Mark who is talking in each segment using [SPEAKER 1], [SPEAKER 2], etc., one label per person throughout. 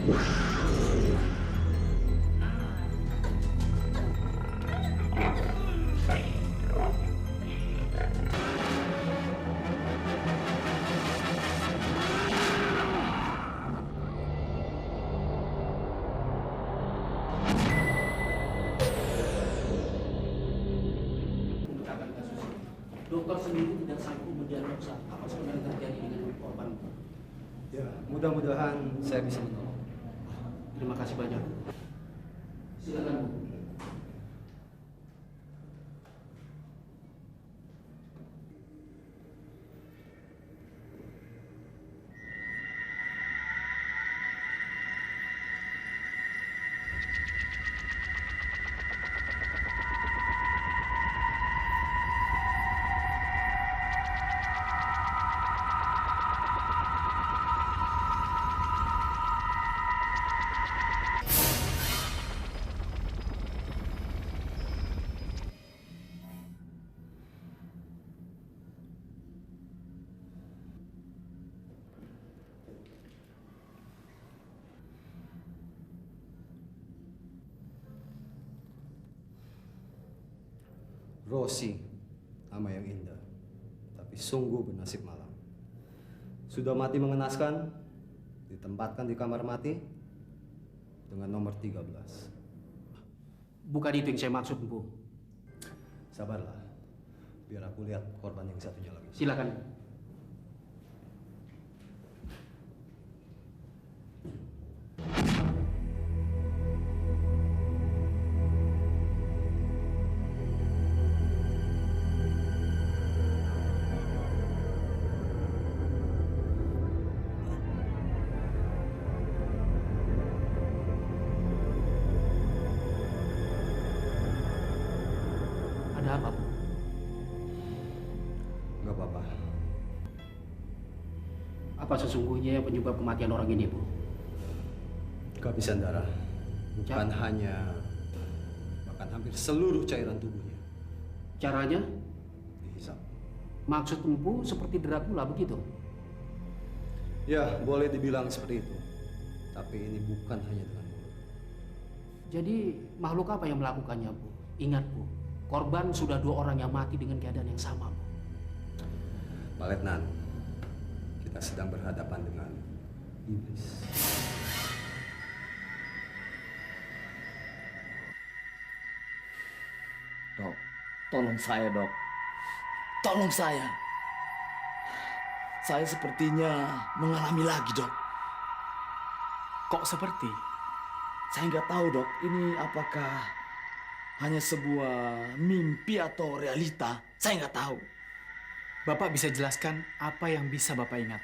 [SPEAKER 1] Dokter sendiri tidak sanggup mendiagnosa apa sebenarnya terjadi dengan korban.
[SPEAKER 2] Ya, mudah-mudahan saya bisa menolong.
[SPEAKER 1] Terima kasih banyak. Silakan, Bu.
[SPEAKER 2] Rosi, nama yang indah, tapi sungguh bernasib malang. Sudah mati mengenaskan, ditempatkan di kamar mati dengan nomor 13.
[SPEAKER 1] Bukan itu yang saya maksud, Bu.
[SPEAKER 2] Sabarlah, biar aku lihat korban yang satunya lagi.
[SPEAKER 1] Silakan. Ada apa, Bu?
[SPEAKER 2] Nggak apa-apa.
[SPEAKER 1] Apa sesungguhnya penyebab kematian orang ini, Bu?
[SPEAKER 2] Kehabisan darah. Bukan hanya, bahkan hampir seluruh cairan tubuhnya.
[SPEAKER 1] Caranya?
[SPEAKER 2] Dihisap.
[SPEAKER 1] Maksud Empu seperti Dracula begitu?
[SPEAKER 2] Ya, boleh dibilang seperti itu. Tapi ini bukan hanya dengan mulut.
[SPEAKER 1] Jadi makhluk apa yang melakukannya, Bu? Ingat, Bu, korban sudah 2 orang yang mati dengan keadaan yang sama, Bu.
[SPEAKER 2] Pak Letnan, kita sedang berhadapan dengan iblis.
[SPEAKER 3] Dok, tolong saya, Dok. Tolong saya. Saya sepertinya mengalami lagi, Dok.
[SPEAKER 4] Kok seperti?
[SPEAKER 3] Saya nggak tahu, Dok. Ini apakah hanya sebuah mimpi atau realita? Saya nggak tahu.
[SPEAKER 4] Bapak bisa jelaskan apa yang bisa Bapak ingat?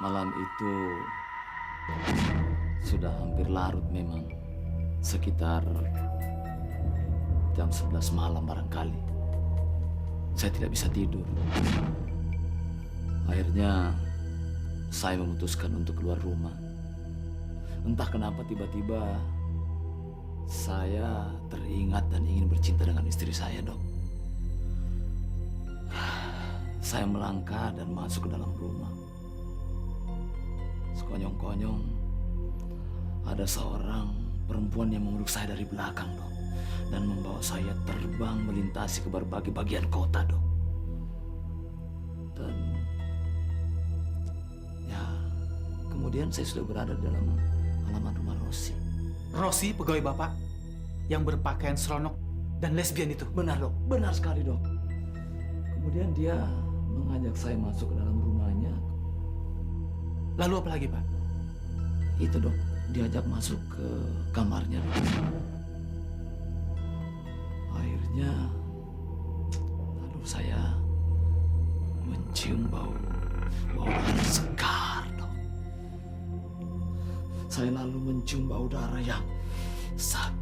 [SPEAKER 3] Malam itu sudah hampir larut memang. Sekitar jam 11 malam barangkali. Saya tidak bisa tidur. Akhirnya saya memutuskan untuk keluar rumah. Entah kenapa tiba-tiba saya teringat dan ingin bercinta dengan istri saya, Dok. Saya melangkah dan masuk ke dalam rumah. Sekonyong-konyong ada seorang perempuan yang memeluk saya dari belakang, Dok, dan membawa saya terbang melintasi ke berbagai bagian kota, Dok. Dan ya, kemudian saya sudah berada di dalam halaman rumah Rosi.
[SPEAKER 4] Rosi, pegawai Bapak, yang berpakaian seronok dan lesbian itu.
[SPEAKER 3] Benar, Dok. Benar sekali, Dok. Kemudian dia mengajak saya masuk ke dalam rumahnya.
[SPEAKER 4] Lalu apa lagi, Pak?
[SPEAKER 3] Itu, Dok, diajak masuk ke kamarnya. Akhirnya, lalu saya mencium bau darah segar, Dok. Saya lalu mencium bau darah yang segar.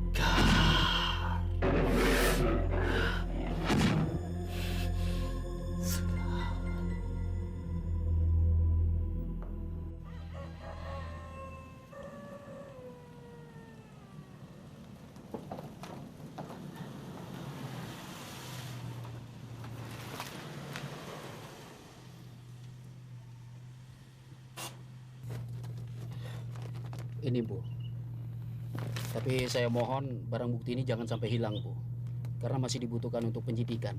[SPEAKER 1] Ini Bu. Tapi saya mohon barang bukti ini jangan sampai hilang Bu. Karena masih dibutuhkan untuk penyidikan.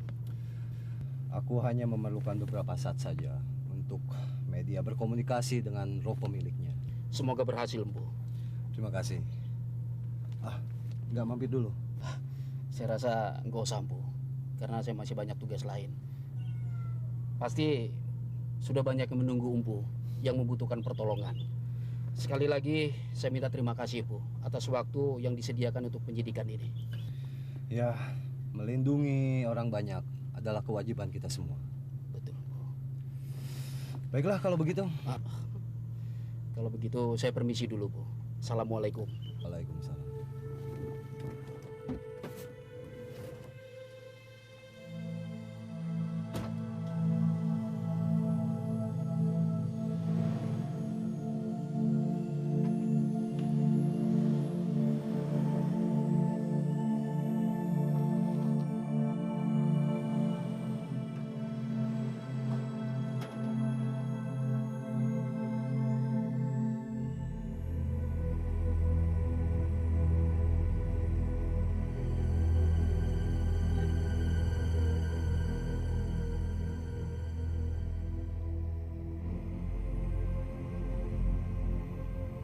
[SPEAKER 2] Aku hanya memerlukan beberapa saat saja untuk media berkomunikasi dengan roh pemiliknya.
[SPEAKER 1] Semoga berhasil Bu.
[SPEAKER 2] Terima kasih. Nggak mampir dulu.
[SPEAKER 1] Saya rasa nggak usah Bu. Karena saya masih banyak tugas lain. Pasti sudah banyak yang menunggu Umpu yang membutuhkan pertolongan. Sekali lagi saya minta terima kasih Bu atas waktu yang disediakan untuk penyidikan ini.
[SPEAKER 2] Ya, melindungi orang banyak adalah kewajiban kita semua.
[SPEAKER 1] Betul Bu.
[SPEAKER 2] Baiklah kalau begitu.
[SPEAKER 1] Kalau begitu saya permisi dulu Bu. Assalamualaikum.
[SPEAKER 2] Waalaikumsalam.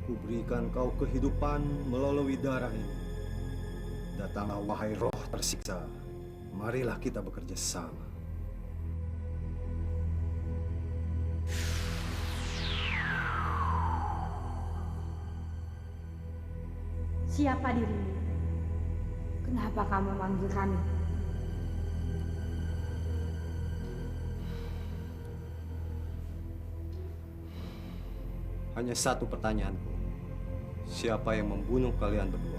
[SPEAKER 2] Kuberikan kau kehidupan melalui darah ini. Datanglah wahai roh tersiksa. Marilah kita bekerja sama.
[SPEAKER 5] Siapa dirimu? Kenapa kamu manggil kami?
[SPEAKER 2] Hanya satu pertanyaanku. Siapa yang membunuh kalian berdua?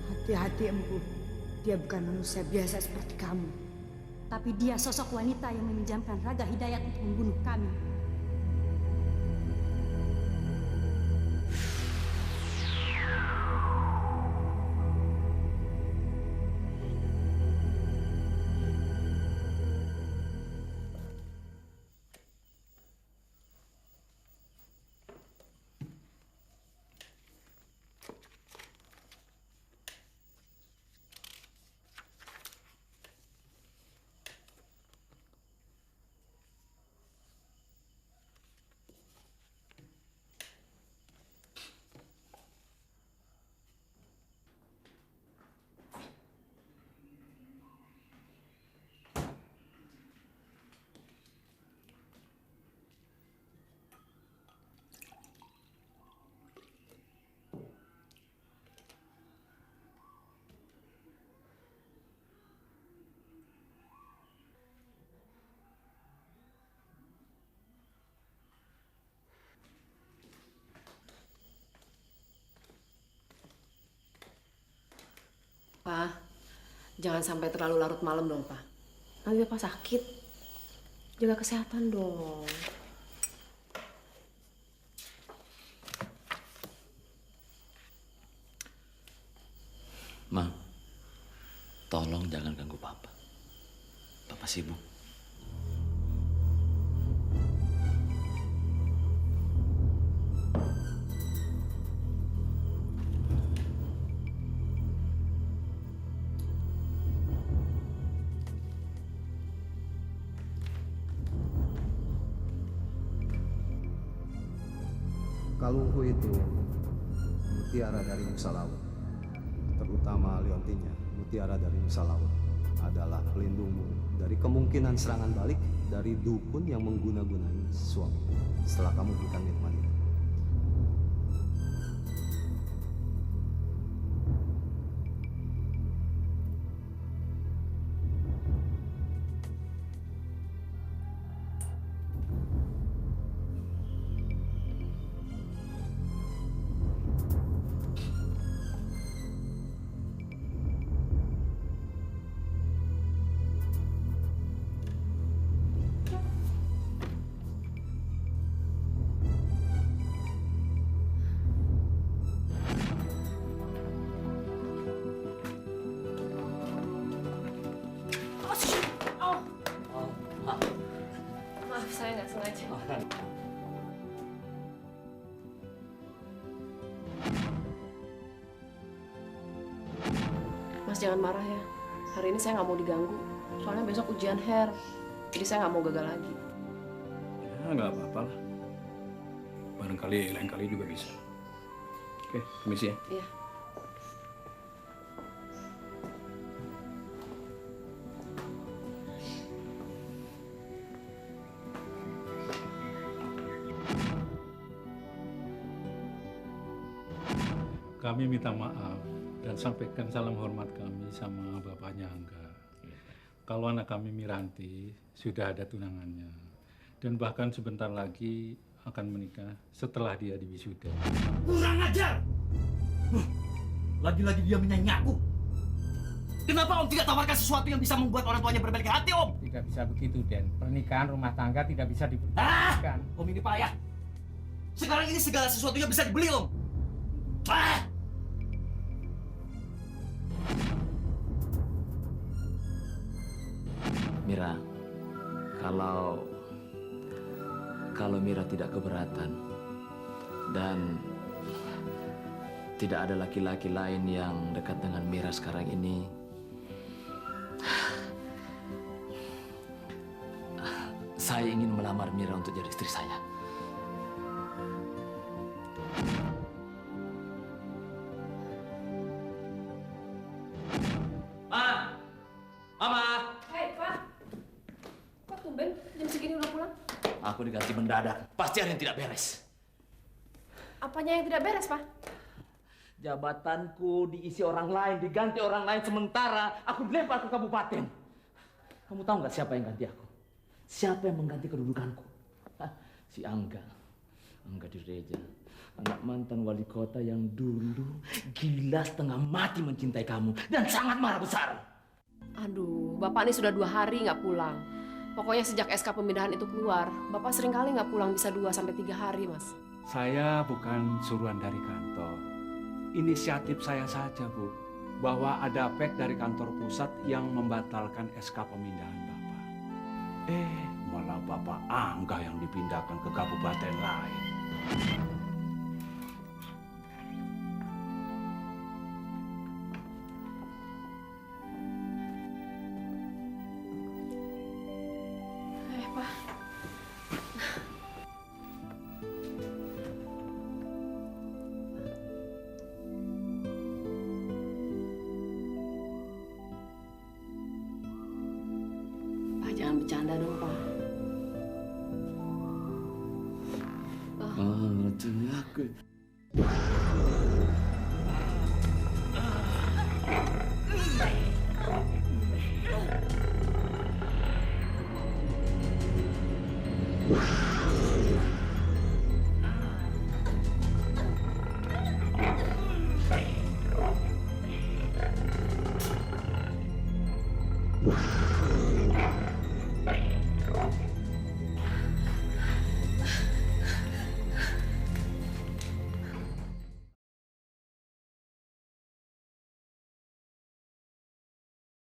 [SPEAKER 5] Hati-hati Empu. Dia bukan manusia biasa seperti kamu. Tapi dia sosok wanita yang meminjamkan raga Hidayat untuk membunuh kami.
[SPEAKER 6] Pak, jangan sampai terlalu larut malam dong, Pak. Nanti Bapak sakit. Jaga kesehatan dong.
[SPEAKER 3] Ma, tolong jangan ganggu Papa. Papa sibuk.
[SPEAKER 2] Kalungku itu mutiara dari Nusa Laut, terutama liontinnya mutiara dari Nusa Laut adalah pelindungmu dari kemungkinan serangan balik dari dukun yang mengguna-gunai suami setelah kamu berikan minuman itu.
[SPEAKER 6] Mas jangan marah ya. Hari ini saya nggak mau diganggu. Soalnya besok ujian Her. Jadi saya nggak mau gagal lagi.
[SPEAKER 7] Ya, nggak apa-apa lah. Barangkali lain kali juga bisa. Oke, permisi ya.
[SPEAKER 6] Iya.
[SPEAKER 7] Kami minta maaf dan sampaikan salam hormat kami sama bapaknya Angga. Kalau anak kami Miranti sudah ada tunangannya dan bahkan sebentar lagi akan menikah setelah dia diwisuda.
[SPEAKER 3] Kurang ajar! Lagi-lagi dia menyanyi aku. Kenapa Om tidak tawarkan sesuatu yang bisa membuat orang tuanya berbalik hati, Om?
[SPEAKER 8] Tidak bisa begitu, Den. Pernikahan rumah tangga tidak bisa dipertahankan.
[SPEAKER 3] Om ini payah. Sekarang ini segala sesuatunya bisa dibeli, Om. Ah! Mira, kalau Mira tidak keberatan dan tidak ada laki-laki lain yang dekat dengan Mira sekarang ini, saya ingin melamar Mira untuk jadi istri saya. Ma! Mama!
[SPEAKER 6] Hei, Pak. Kok tumben jam segini udah pulang?
[SPEAKER 3] Aku diganti mendadak. Pasti ada yang tidak beres.
[SPEAKER 6] Apanya yang tidak beres, Pak?
[SPEAKER 3] Jabatanku diisi orang lain, diganti orang lain, sementara aku dilempar ke kabupaten. Kamu tahu nggak siapa yang ganti aku? Siapa yang mengganti kedudukanku? Hah, si Angga. Angga Direja. Anak mantan wali kota yang dulu gila setengah mati mencintai kamu dan sangat marah besar.
[SPEAKER 6] Aduh, Bapak ini sudah 2 hari nggak pulang. Pokoknya sejak SK pemindahan itu keluar, Bapak sering kali nggak pulang, bisa 2-3 hari, Mas.
[SPEAKER 9] Saya bukan suruhan dari kantor. Inisiatif saya saja, Bu. Bahwa ada pek dari kantor pusat yang membatalkan SK pemindahan Bapak. Malah Bapak Angga yang dipindahkan ke kabupaten lain.
[SPEAKER 6] Pak. Pak, jangan bercanda dong, Pak.
[SPEAKER 3] Aku.
[SPEAKER 6] Pak.